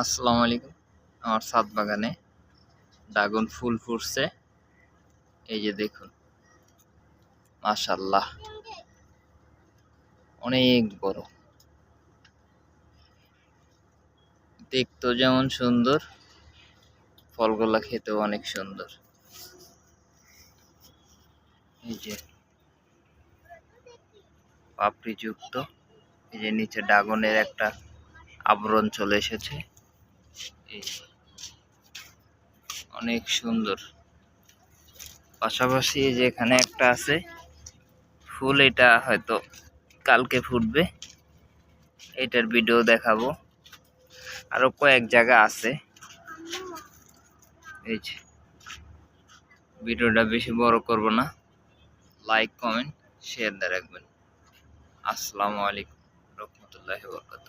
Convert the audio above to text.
আসসালামু আলাইকুম। আমার ছাদ বাগানে ড্রাগন ফুল ফুটছে। এই যে দেখুন, মাশাআল্লাহ অনেক বড়, দেখতেও যেমন সুন্দর, ফলগুলা খেতেও অনেক সুন্দর। এই যে পাপড়ি যুক্ত, এই যে নিচে ড্রাগনের একটা আবরণ চলে এসেছে। এই অনেক সুন্দর। পাশাপাশি যে এখানে একটা আছে ফুল, এটা হয়তো কালকে ফুটবে, এটার ভিডিও দেখাবো। আরো কয়েক জায়গা আছে। এই যে ভিডিওটা বেশি বড় করব না, লাইক কমেন্ট শেয়ার দিয়ে রাখবেন। আসসালামু আলাইকুম রহমতুল্লাহি ওয়া বারাকাতুহু।